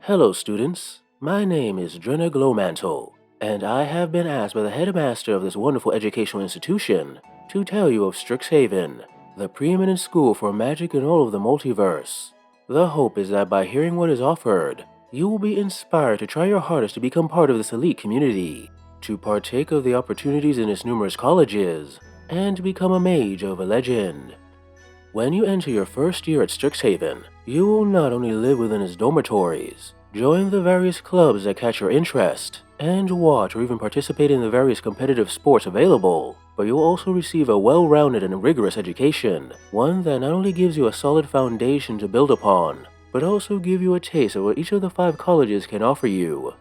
Hello, students. My name is Drenna Glowmantle, and I have been asked by the headmaster of this wonderful educational institution to tell you of Strixhaven, the preeminent school for magic in all of the multiverse. The hope is that by hearing what is offered, you will be inspired to try your hardest to become part of this elite community, to partake of the opportunities in its numerous colleges, and become a mage of a legend. When you enter your first year at Strixhaven, you will not only live within its dormitories, join the various clubs that catch your interest, and watch or even participate in the various competitive sports available, but you'll also receive a well-rounded and rigorous education, one that not only gives you a solid foundation to build upon, but also give you a taste of what each of the 5 colleges can offer you.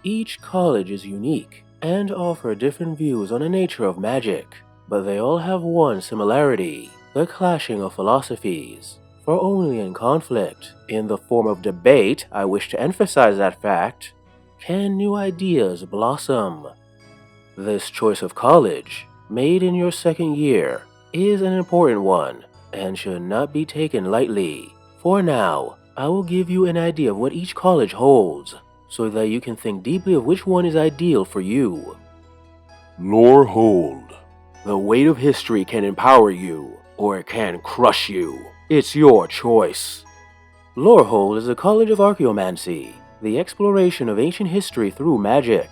Each college is unique and offer different views on the nature of magic, but they all have one similarity: the clashing of philosophies, for only in conflict, in the form of debate, I wish to emphasize that fact, can new ideas blossom. This choice of college, made in your second year, is an important one, and should not be taken lightly. For now, I will give you an idea of what each college holds, so that you can think deeply of which one is ideal for you. Lorehold. The weight of history can empower you, or it can crush you. It's your choice. Lorehold is a college of archaeomancy, the exploration of ancient history through magic.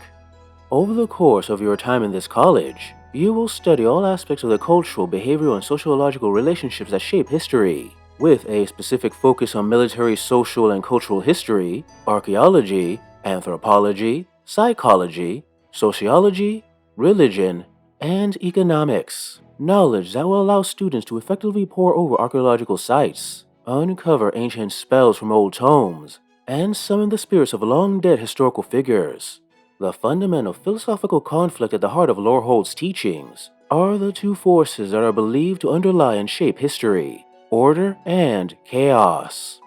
Over the course of your time in this college, you will study all aspects of the cultural, behavioral, and sociological relationships that shape history, with a specific focus on military, social, and cultural history, archaeology, anthropology, psychology, sociology, religion, and economics. Knowledge that will allow students to effectively pore over archaeological sites, uncover ancient spells from old tomes, and summon the spirits of long-dead historical figures. The fundamental philosophical conflict at the heart of Lorehold's teachings are the 2 forces that are believed to underlie and shape history: order and chaos.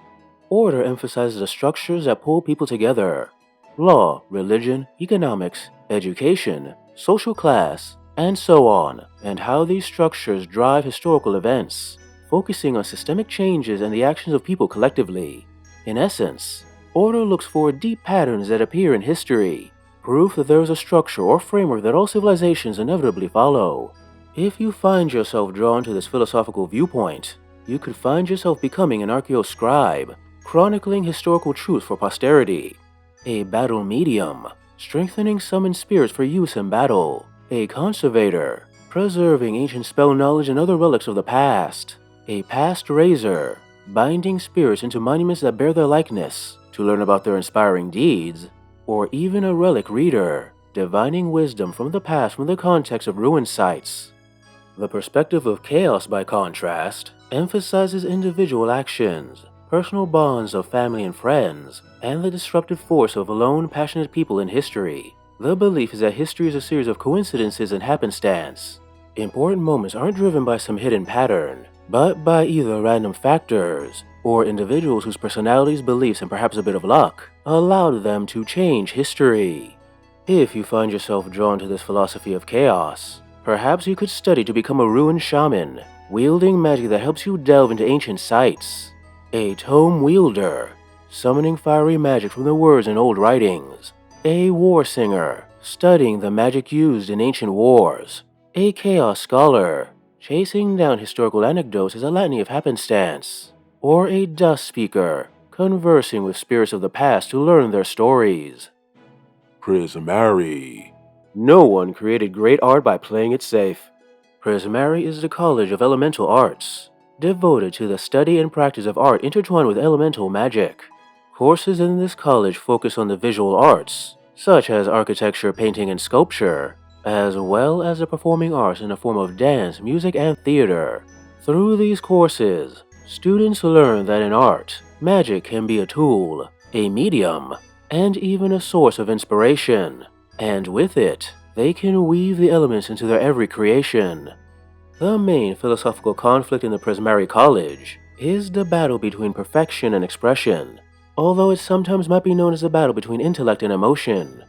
Order emphasizes the structures that pull people together: law, religion, economics, education, social class, and so on, and how these structures drive historical events, focusing on systemic changes and the actions of people collectively. In essence, order looks for deep patterns that appear in history, proof that there is a structure or framework that all civilizations inevitably follow. If you find yourself drawn to this philosophical viewpoint, you could find yourself becoming an archaeoscribe, chronicling historical truths for posterity, a battle medium, strengthening summoned spirits for use in battle, a conservator, preserving ancient spell knowledge and other relics of the past, a past raiser, binding spirits into monuments that bear their likeness to learn about their inspiring deeds, or even a relic reader, divining wisdom from the past from the context of ruined sites. The perspective of chaos, by contrast, emphasizes individual actions, personal bonds of family and friends, and the disruptive force of lone, passionate people in history. The belief is that history is a series of coincidences and happenstance. Important moments aren't driven by some hidden pattern, but by either random factors or individuals whose personalities, beliefs, and perhaps a bit of luck allowed them to change history. If you find yourself drawn to this philosophy of chaos, perhaps you could study to become a ruined shaman, wielding magic that helps you delve into ancient sites, a tome wielder, summoning fiery magic from the words in old writings, a war singer, studying the magic used in ancient wars, a chaos scholar, chasing down historical anecdotes as a litany of happenstance, or a dust speaker, conversing with spirits of the past to learn their stories. Prismari. No one created great art by playing it safe. Prismari is the College of Elemental Arts, devoted to the study and practice of art intertwined with elemental magic. Courses in this college focus on the visual arts, such as architecture, painting, and sculpture, as well as the performing arts in the form of dance, music, and theater. Through these courses, students learn that in art, magic can be a tool, a medium, and even a source of inspiration, and with it, they can weave the elements into their every creation. The main philosophical conflict in the Prismari College is the battle between perfection and expression, although it sometimes might be known as the battle between intellect and emotion.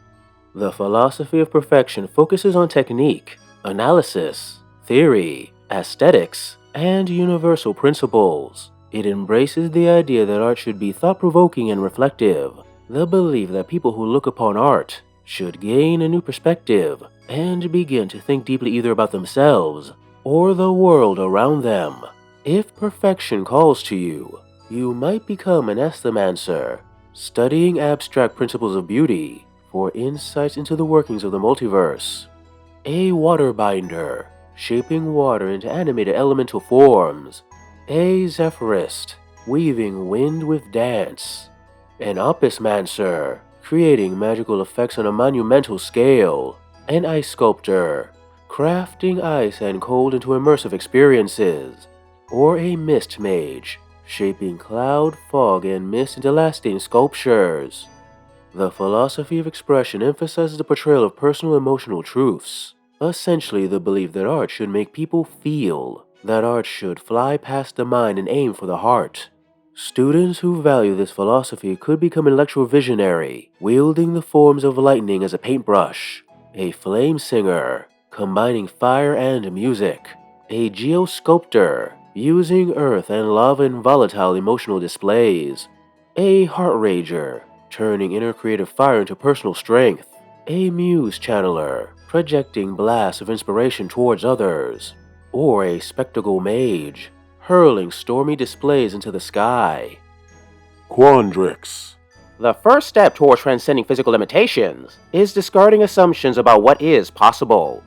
The philosophy of perfection focuses on technique, analysis, theory, aesthetics, and universal principles, It embraces the idea that art should be thought-provoking and reflective, the belief that people who look upon art should gain a new perspective and begin to think deeply either about themselves or the world around them. If perfection calls to you, you might become an aesthemancer, studying abstract principles of beauty for insights into the workings of the multiverse. A waterbinder, shaping water into animated elemental forms. A zephyrist, weaving wind with dance. An opusmancer, creating magical effects on a monumental scale. An ice sculptor, crafting ice and cold into immersive experiences. Or a mist mage, shaping cloud, fog, and mist into lasting sculptures. The philosophy of expression emphasizes the portrayal of personal emotional truths, essentially the belief that art should make people feel, that art should fly past the mind and aim for the heart. Students who value this philosophy could become an intellectual visionary, wielding the forms of lightning as a paintbrush, a flame singer, combining fire and music, a geosculptor, using earth and lava in volatile emotional displays, a heart rager, turning inner creative fire into personal strength, a muse channeler, projecting blasts of inspiration towards others, or a spectacle mage, hurling stormy displays into the sky. Quandrix. The first step towards transcending physical limitations is discarding assumptions about what is possible.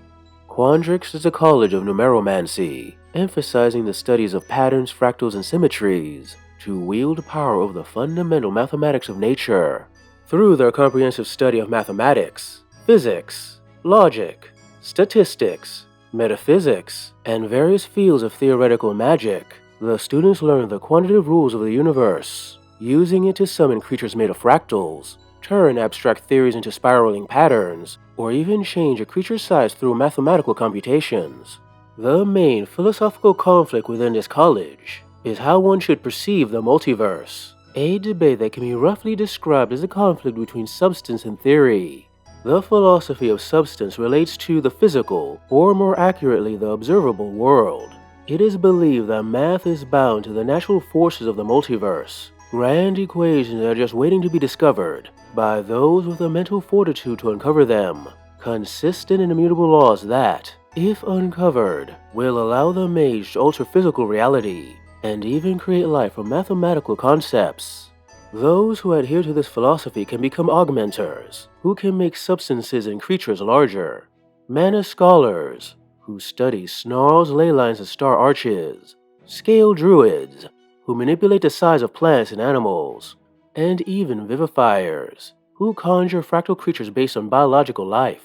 Quandrix is a college of numeromancy, emphasizing the studies of patterns, fractals, and symmetries to wield power over the fundamental mathematics of nature. Through their comprehensive study of mathematics, physics, logic, statistics, metaphysics, and various fields of theoretical magic, the students learn the quantitative rules of the universe, using it to summon creatures made of fractals, turn abstract theories into spiraling patterns, or even change a creature's size through mathematical computations. The main philosophical conflict within this college is how one should perceive the multiverse, a debate that can be roughly described as a conflict between substance and theory. The philosophy of substance relates to the physical, or more accurately, the observable world. It is believed that math is bound to the natural forces of the multiverse, grand equations that are just waiting to be discovered by those with the mental fortitude to uncover them, consistent and immutable laws that, if uncovered, will allow the mage to alter physical reality and even create life from mathematical concepts. Those who adhere to this philosophy can become augmenters, who can make substances and creatures larger, mana scholars, who study snarls, ley lines, and star arches, scale druids, who manipulate the size of plants and animals, and even vivifiers, who conjure fractal creatures based on biological life.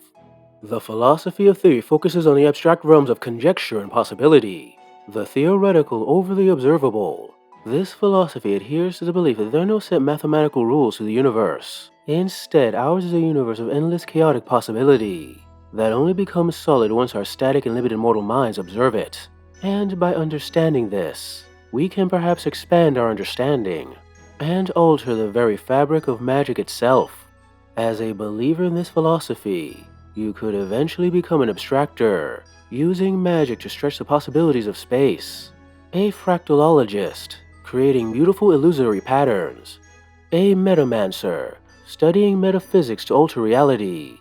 The philosophy of theory focuses on the abstract realms of conjecture and possibility, the theoretical over the observable. This philosophy adheres to the belief that there are no set mathematical rules to the universe. Instead, ours is a universe of endless chaotic possibility that only becomes solid once our static and limited mortal minds observe it. And by understanding this, we can perhaps expand our understanding and alter the very fabric of magic itself. As a believer in this philosophy, you could eventually become an abstractor, using magic to stretch the possibilities of space, a fractalologist, creating beautiful illusory patterns, a metamancer, studying metaphysics to alter reality,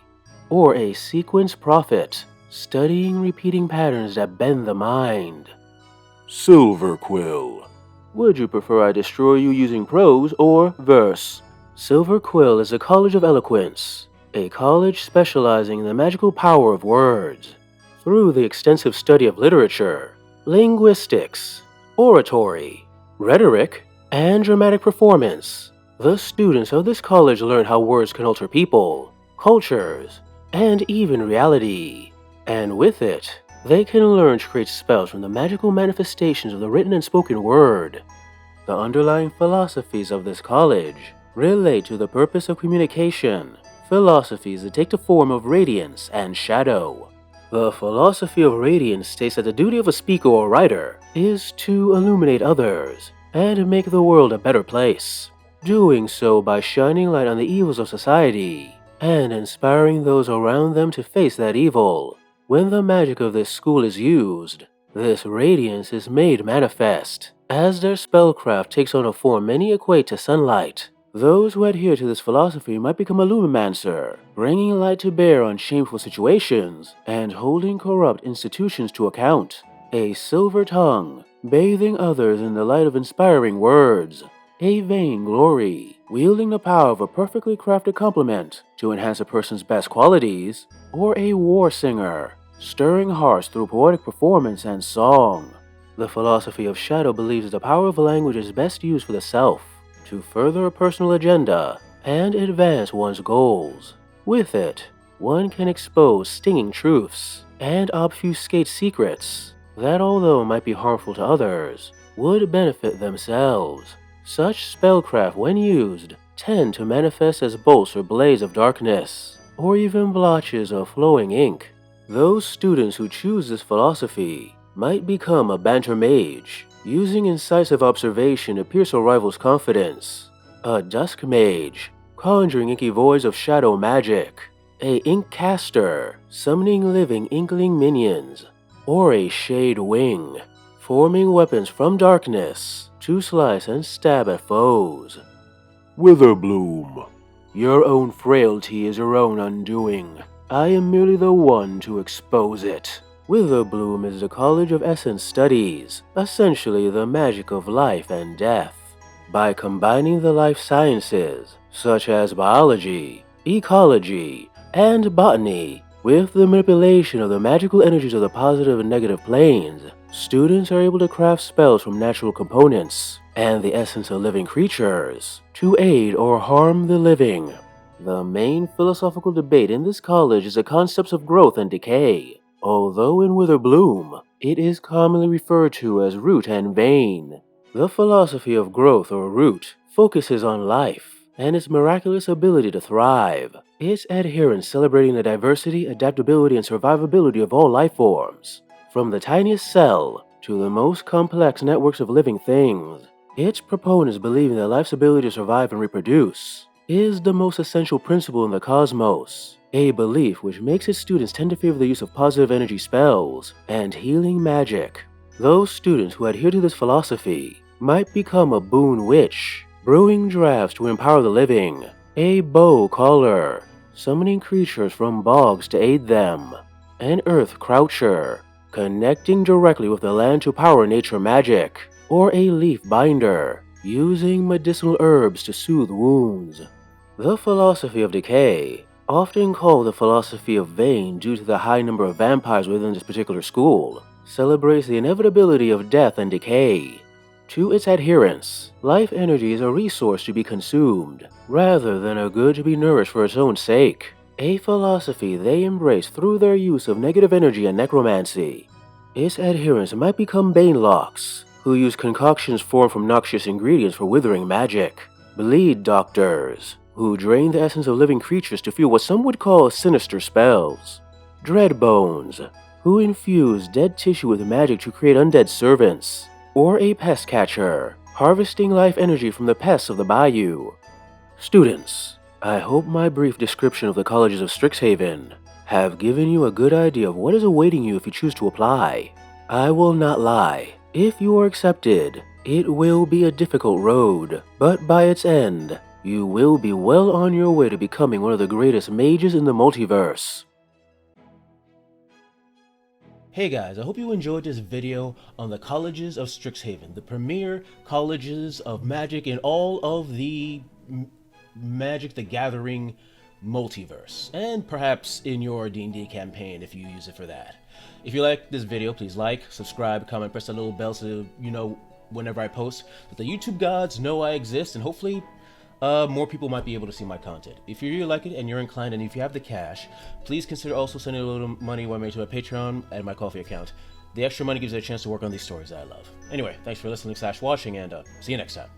or a sequence prophet, studying repeating patterns that bend the mind. Silverquill. Would you prefer I destroy you using prose or verse? Silverquill is a college of eloquence, a college specializing in the magical power of words. Through the extensive study of literature, linguistics, oratory, rhetoric, and dramatic performance, the students of this college learn how words can alter people, cultures, and even reality. And with it, they can learn to create spells from the magical manifestations of the written and spoken word. The underlying philosophies of this college relate to the purpose of communication, philosophies that take the form of radiance and shadow. The philosophy of radiance states that the duty of a speaker or writer is to illuminate others and make the world a better place, doing so by shining light on the evils of society and inspiring those around them to face that evil. When the magic of this school is used, this radiance is made manifest, as their spellcraft takes on a form many equate to sunlight. Those who adhere to this philosophy might become a lumimancer, bringing light to bear on shameful situations and holding corrupt institutions to account. A silver tongue, bathing others in the light of inspiring words. A vainglory, wielding the power of a perfectly crafted compliment to enhance a person's best qualities. Or a war singer, stirring hearts through poetic performance and song. The philosophy of Shadow believes the power of language is best used for the self, to further a personal agenda and advance one's goals. With it, one can expose stinging truths and obfuscate secrets that, although might be harmful to others, would benefit themselves. Such spellcraft, when used, tend to manifest as bolts or blades of darkness, or even blotches of flowing ink. Those students who choose this philosophy might become a banter mage, using incisive observation to pierce a rival's confidence. A dusk mage, conjuring inky voids of shadow magic. A ink caster, summoning living inkling minions. Or a shade wing, forming weapons from darkness to slice and stab at foes. Witherbloom. Your own frailty is your own undoing. I am merely the one to expose it. Witherbloom is the College of Essence Studies, essentially the magic of life and death. By combining the life sciences, such as biology, ecology, and botany, with the manipulation of the magical energies of the positive and negative planes, students are able to craft spells from natural components and the essence of living creatures to aid or harm the living. The main philosophical debate in this college is the concepts of growth and decay, although in Witherbloom, it is commonly referred to as root and vein. The philosophy of growth or root focuses on life and its miraculous ability to thrive, its adherents celebrating the diversity, adaptability, and survivability of all life forms, from the tiniest cell to the most complex networks of living things. Its proponents believing that life's ability to survive and reproduce is the most essential principle in the cosmos, a belief which makes its students tend to favor the use of positive energy spells and healing magic. Those students who adhere to this philosophy might become a boon witch, brewing drafts to empower the living, a bow caller, summoning creatures from bogs to aid them, an earth croucher, connecting directly with the land to power nature magic, or a leaf binder, using medicinal herbs to soothe wounds. The philosophy of decay, often called the philosophy of vein due to the high number of vampires within this particular school, celebrates the inevitability of death and decay. To its adherents, life energy is a resource to be consumed, rather than a good to be nourished for its own sake, a philosophy they embrace through their use of negative energy and necromancy. Its adherents might become Banelocks, who use concoctions formed from noxious ingredients for withering magic, bleed doctors, who drain the essence of living creatures to fuel what some would call sinister spells, dreadbones, who infuse dead tissue with magic to create undead servants, or a pest catcher, harvesting life energy from the pests of the bayou. Students, I hope my brief description of the colleges of Strixhaven have given you a good idea of what is awaiting you if you choose to apply. I will not lie, if you are accepted, it will be a difficult road, but by its end, you will be well on your way to becoming one of the greatest mages in the multiverse. Hey guys, I hope you enjoyed this video on the colleges of Strixhaven, the premier colleges of magic in all of the Magic the Gathering multiverse, and perhaps in your D&D campaign if you use it for that. If you like this video, please like, subscribe, comment, press that little bell so you know whenever I post, that the YouTube gods know I exist, and hopefully more people might be able to see my content. If you really like it and you're inclined, and if you have the cash, please consider also sending a little money one way to my Patreon and my Ko-fi account. The extra money gives me a chance to work on these stories that I love. Anyway, thanks for listening / watching, and see you next time.